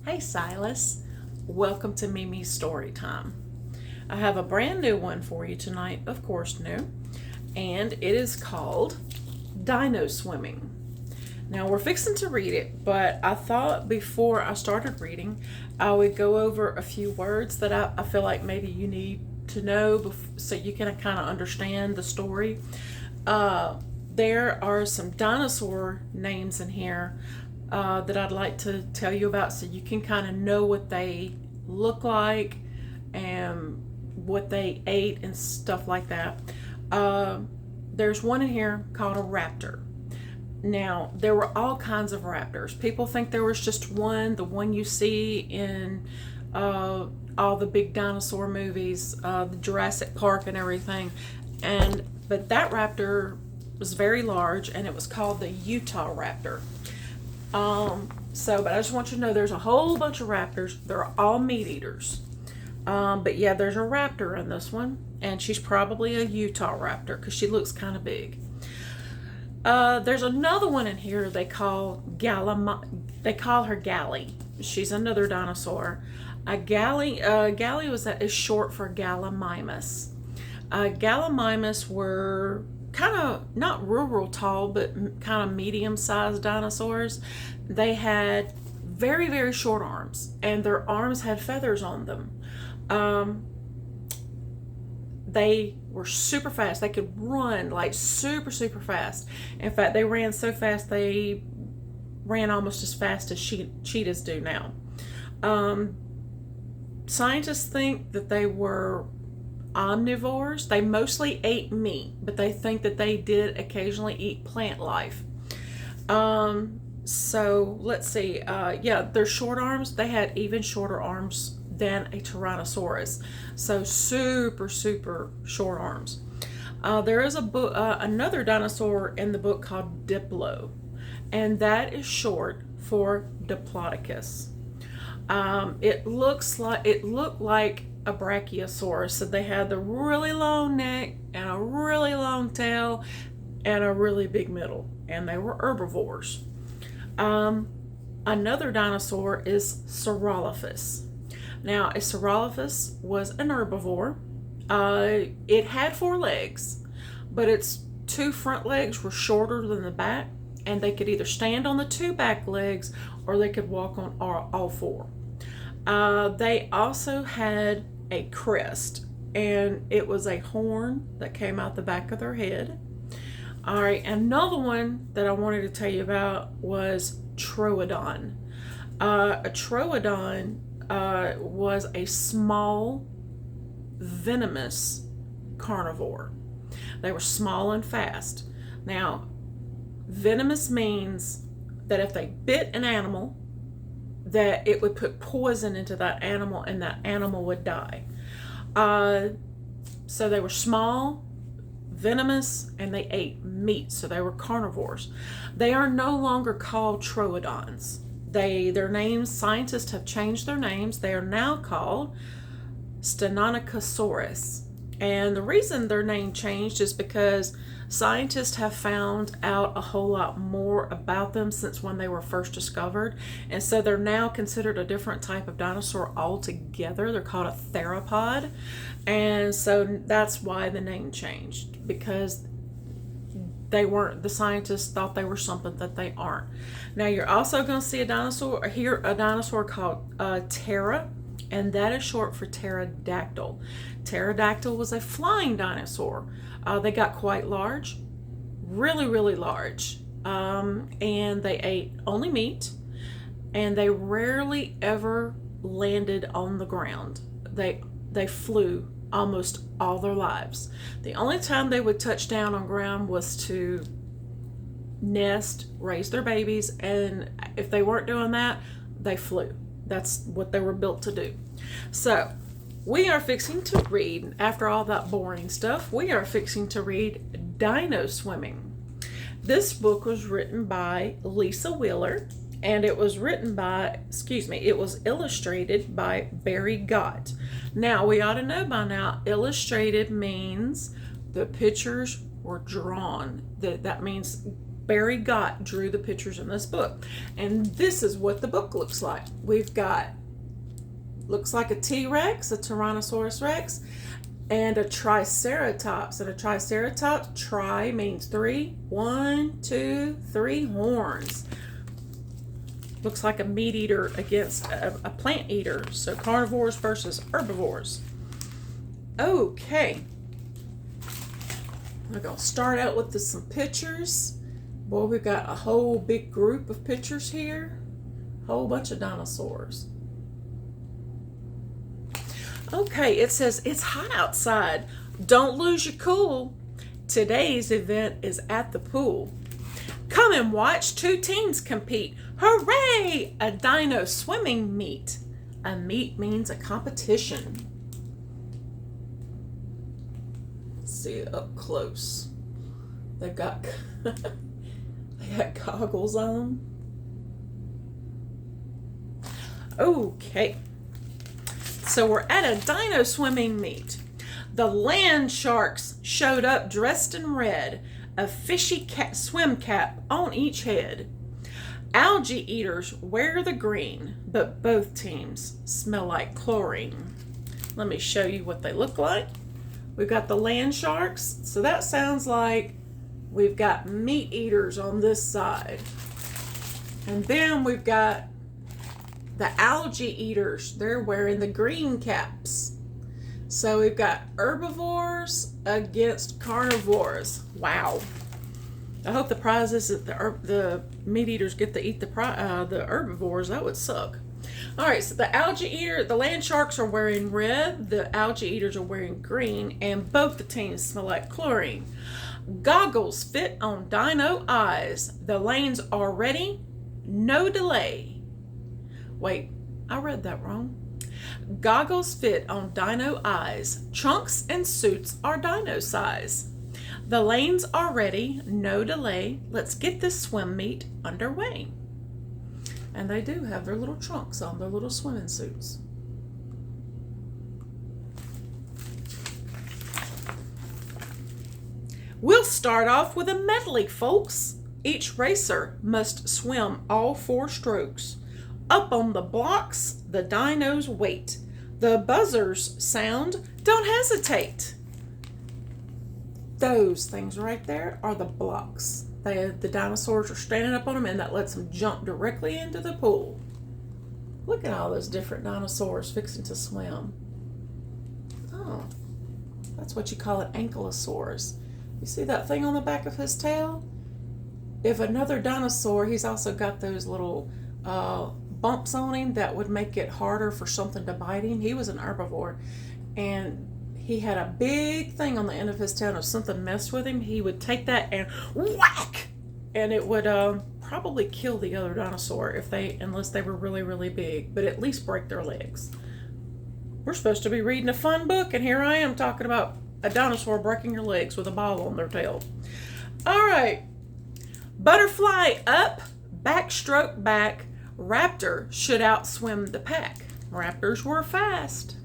Hey Silas, welcome to Mimi's Storytime. I have a brand new one for you tonight, of course new, and it is called Dino-Swimming. Now we're fixing to read it, but I thought before I started reading, I would go over a few words that I feel like maybe you need to know so you can kind of understand the story. There are some dinosaur names in here that I'd like to tell you about so you can kind of know what they look like and what they ate and stuff like that. There's one in here called a raptor. Now, there were all kinds of raptors. People think there was just one, the one you see in all the big dinosaur movies, the Jurassic Park and everything. But that raptor was very large, and it was called the Utah raptor. But I just want you to know there's a whole bunch of raptors. They're all meat eaters. But yeah, there's a raptor in this one, and she's probably a Utah raptor because she looks kind of big. There's another one in here they call her Galley. She's another dinosaur. Galley is short for Gallimimus. Gallimimus were kind of not rural tall, but kind of medium-sized dinosaurs. They had very, very short arms, and their arms had feathers on them. They were super fast. They could run like super, super fast. In fact, they ran so fast they ran almost as fast as cheetahs do now. Scientists think that they were omnivores. They mostly ate meat, but they think that they did occasionally eat plant life. So let's see. Their short arms, they had even shorter arms than a Tyrannosaurus. So super, super short arms. There is another dinosaur in the book called Diplo, and that is short for Diplodocus. It looked like a brachiosaurus. So they had the really long neck and a really long tail and a really big middle, and they were herbivores. Another dinosaur is Saurolophus. Now, a Saurolophus was an herbivore. It had 4 legs, but its 2 front legs were shorter than the back, and they could either stand on the 2 back legs or they could walk on all 4. They also had a crest, and it was a horn that came out the back of their head. All right, another one that I wanted to tell you about was Troodon. A Troodon was a small, venomous carnivore. They were small and fast. Now, venomous means that if they bit an animal, that it would put poison into that animal and that animal would die. So they were small, venomous, and they ate meat, so they were carnivores. They are no longer called Troodons. Their names, scientists have changed their names. They are now called Stenonychosaurus. And the reason their name changed is because scientists have found out a whole lot more about them since when they were first discovered. And so they're now considered a different type of dinosaur altogether. They're called a theropod. And so that's why the name changed, because the scientists thought they were something that they aren't. Now you're also going to see a dinosaur called Ptera, and that is short for pterodactyl. Pterodactyl was a flying dinosaur. They got quite large, really, really large, and they ate only meat, and they rarely ever landed on the ground. They flew almost all their lives. The only time they would touch down on ground was to nest, raise their babies, and if they weren't doing that, they flew. That's what they were built to do. So we are fixing to read, after all that boring stuff, we are fixing to read Dino-Swimming. This book was written by Lisa Wheeler, and it was illustrated by Barry Gott. Now, we ought to know by now, illustrated means the pictures were drawn. That means Barry Gott drew the pictures in this book. And this is what the book looks like. We've got, looks like a T-Rex, a Tyrannosaurus Rex, and a Triceratops. And a Triceratops, tri means three. 1, 2, 3 horns. Looks like a meat eater against a plant eater. So carnivores versus herbivores. Okay. We're going to start out with some pictures. Boy, we've got a whole big group of pictures here. Whole bunch of dinosaurs. Okay, it says, it's hot outside. Don't lose your cool. Today's event is at the pool. Come and watch 2 teams compete. Hooray! A dino-swimming meet. A meet means a competition. Let's see it up close. They've got, they got goggles on. Okay. So we're at a dino-swimming meet. The land sharks showed up dressed in red, a fishy swim cap on each head. Algae eaters wear the green, but both teams smell like chlorine. Let me show you what they look like. We've got the land sharks, so that sounds like we've got meat eaters on this side. And then we've got the algae eaters. They're wearing the green caps. So we've got herbivores against carnivores. Wow. I hope the prize is that the meat eaters get to eat the herbivores. That would suck. All right, so the land sharks are wearing red, the algae eaters are wearing green, and both the teams smell like chlorine. Goggles fit on dino eyes. The lanes are ready, no delay. Wait, I read that wrong. Goggles fit on dino eyes. Trunks and suits are dino size. The lanes are ready, no delay. Let's get this swim meet underway. And they do have their little trunks on, their little swimming suits. We'll start off with a medley, folks. Each racer must swim all 4 strokes. Up on the blocks, the dinos wait. The buzzers sound, don't hesitate. Those things right there are the blocks. The dinosaurs are standing up on them, and that lets them jump directly into the pool. Look at all those different dinosaurs fixing to swim. Oh, that's what you call an ankylosaurus. You see that thing on the back of his tail? If another dinosaur, he's also got those little bumps on him that would make it harder for something to bite him. He was an herbivore, and he had a big thing on the end of his tail. If something messed with him, he would take that and whack, and it would probably kill the other dinosaur unless they were really, really big, but at least break their legs. We're supposed to be reading a fun book, and here I am talking about a dinosaur breaking your legs with a ball on their tail. All right. Butterfly up, backstroke back. Raptor should outswim the pack. Raptors were fast.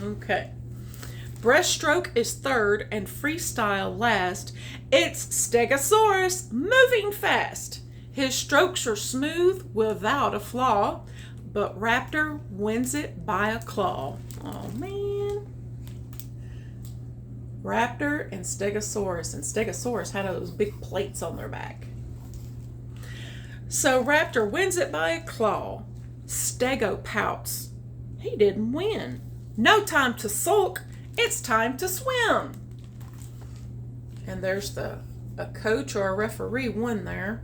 Okay. Breaststroke is third and freestyle last. It's Stegosaurus moving fast. His strokes are smooth without a flaw, but Raptor wins it by a claw. Oh man. Raptor and Stegosaurus had those big plates on their back. So Raptor wins it by a claw. Stego pouts. He didn't win. No time to sulk. It's time to swim. And there's a coach or a referee won there.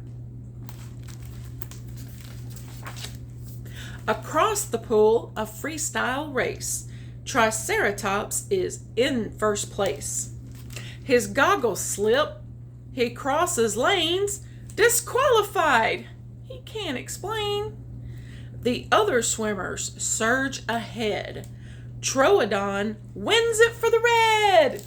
Across the pool, a freestyle race. Triceratops is in first place. His goggles slip. He crosses lanes. Disqualified. He can't explain. The other swimmers surge ahead. Troodon wins it for the red.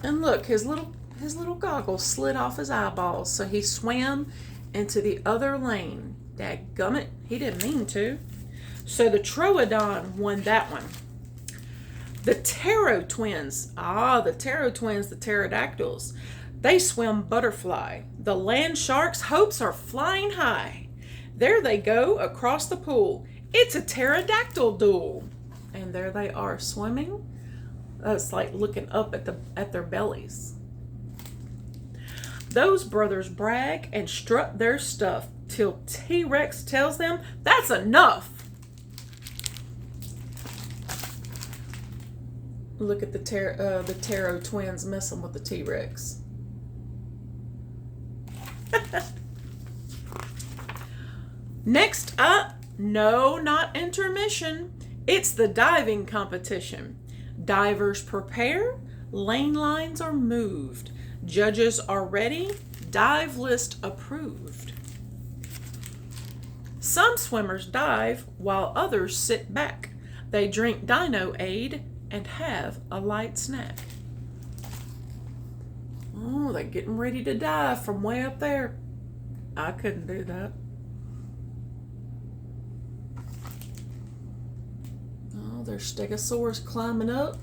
And look, his little goggles slid off his eyeballs, so he swam into the other lane. Dadgummit, he didn't mean to. So the Troodon won that one. The Ptero twins. The Ptero twins, the pterodactyls. They swim butterfly. The land sharks' hopes are flying high. There they go across the pool. It's a pterodactyl duel. And there they are swimming. It's like looking up at their bellies. Those brothers brag and strut their stuff till T-Rex tells them that's enough. Look at the Ptero twins messing with the T-Rex. Next up, no, not intermission. It's the diving competition. Divers prepare, lane lines are moved. Judges are ready, dive list approved. Some swimmers dive while others sit back. They drink Dino-Aid and have a light snack. Oh, they're getting ready to dive from way up there. I couldn't do that. Oh, there's stegosaurs climbing up,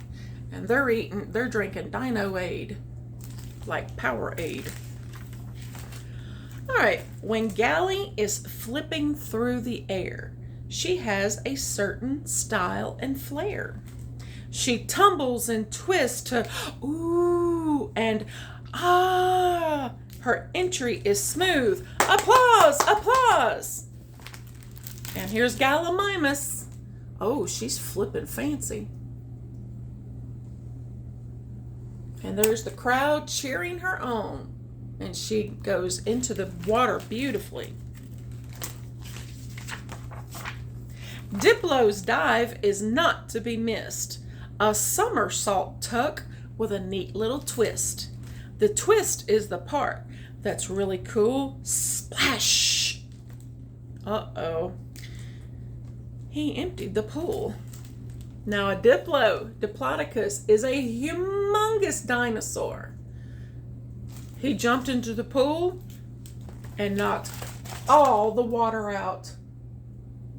and they're drinking Dino-Aid, like Powerade. All right, when Galley is flipping through the air, she has a certain style and flair. She tumbles and twists to ooh and ah. Her entry is smooth. Applause, applause. And here's Gallimimus. Oh, she's flipping fancy. And there's the crowd cheering her on. And she goes into the water beautifully. Diplo's dive is not to be missed. A somersault tuck with a neat little twist. The twist is the part that's really cool. Splash! Uh-oh. He emptied the pool. Now a Diplodocus, is a humongous dinosaur. He jumped into the pool and knocked all the water out.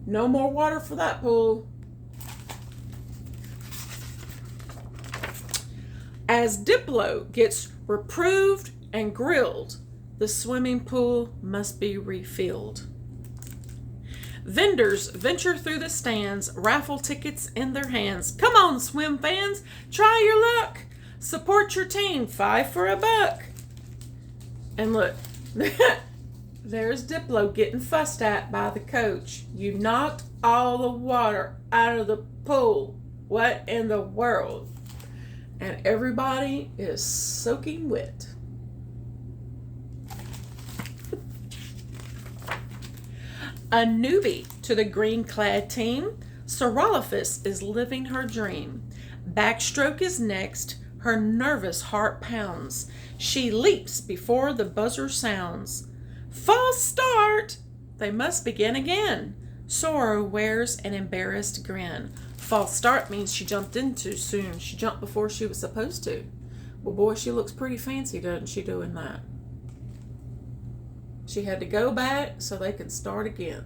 No more water for that pool. As Diplo gets reproved and grilled, the swimming pool must be refilled. Vendors venture through the stands, raffle tickets in their hands. Come on, swim fans, try your luck. Support your team, $5 for $1. And look, there's Diplo getting fussed at by the coach. You knocked all the water out of the pool. What in the world? And everybody is soaking wet. A newbie to the green-clad team, Saurolophus is living her dream. Backstroke is next, her nervous heart pounds. She leaps before the buzzer sounds. False start! They must begin again. Sora wears an embarrassed grin. False start means she jumped in too soon. She jumped before she was supposed to. Well, boy, she looks pretty fancy, doesn't she, doing that? She had to go back so they could start again.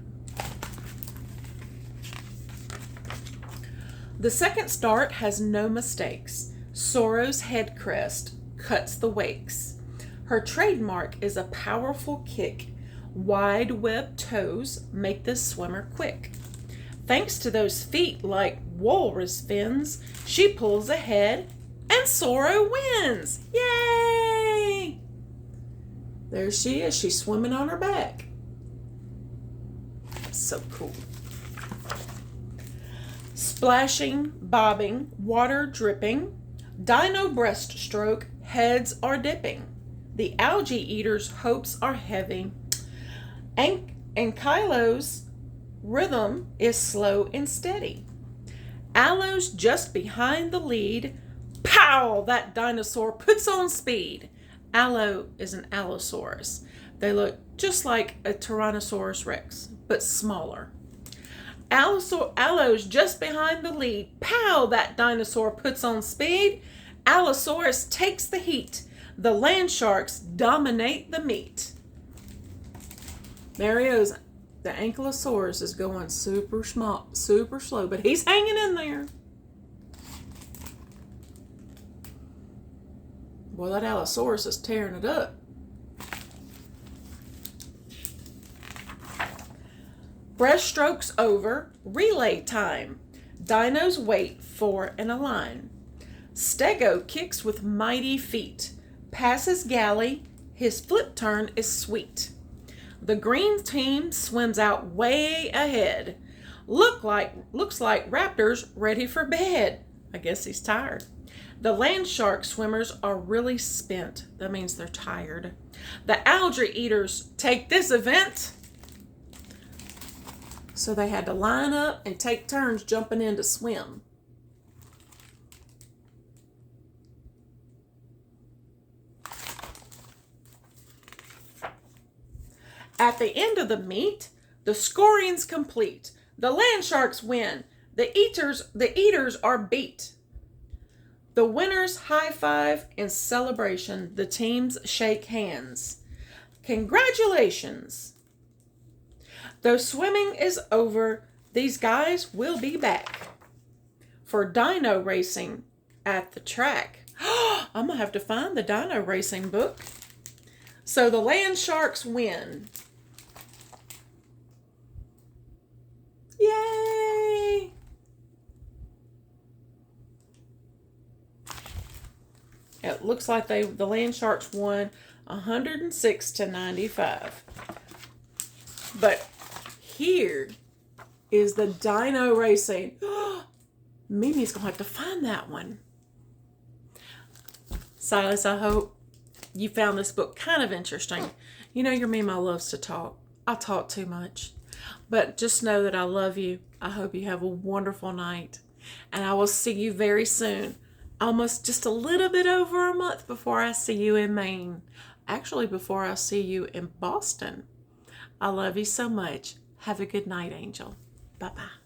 The second start has no mistakes. Sora's head crest cuts the wakes. Her trademark is a powerful kick. Wide web toes make this swimmer quick. Thanks to those feet like walrus fins, she pulls ahead and Sora wins. Yay! There she is. She's swimming on her back. So cool. Splashing, bobbing, water dripping, dino breaststroke, heads are dipping. The algae eater's hopes are heavy. Ankylo's rhythm is slow and steady. Allo's just behind the lead. Pow! That dinosaur puts on speed. Allo is an Allosaurus. They look just like a Tyrannosaurus Rex, but smaller. Allo's just behind the lead. Pow! That dinosaur puts on speed. Allosaurus takes the heat. The land sharks dominate the meat. There he is. The Ankylosaurus is going super small, super slow, but he's hanging in there. Boy, that Allosaurus is tearing it up. Breaststrokes over, relay time. Dinos wait for in a line. Stego kicks with mighty feet. Passes galley, his flip turn is sweet. The green team swims out way ahead. Looks like raptors ready for bed. I guess he's tired. The land shark swimmers are really spent. That means they're tired. The algae eaters take this event. So they had to line up and take turns jumping in to swim. At the end of the meet, the scoring's complete. The land sharks win. The eaters are beat. The winners high five in celebration. The teams shake hands. Congratulations. Though swimming is over, these guys will be back for dino racing at the track. I'm going to have to find the dino racing book. So the land sharks win. Yay! It looks like the land sharks won 106 to 95. But here is the dino racing. Mimi's going to have to find that one. Silas, I hope you found this book kind of interesting. You know your Mima loves to talk. I talk too much. But just know that I love you. I hope you have a wonderful night. And I will see you very soon. Almost just a little bit over a month before I see you in Maine. Actually, before I see you in Boston. I love you so much. Have a good night, Angel. Bye-bye.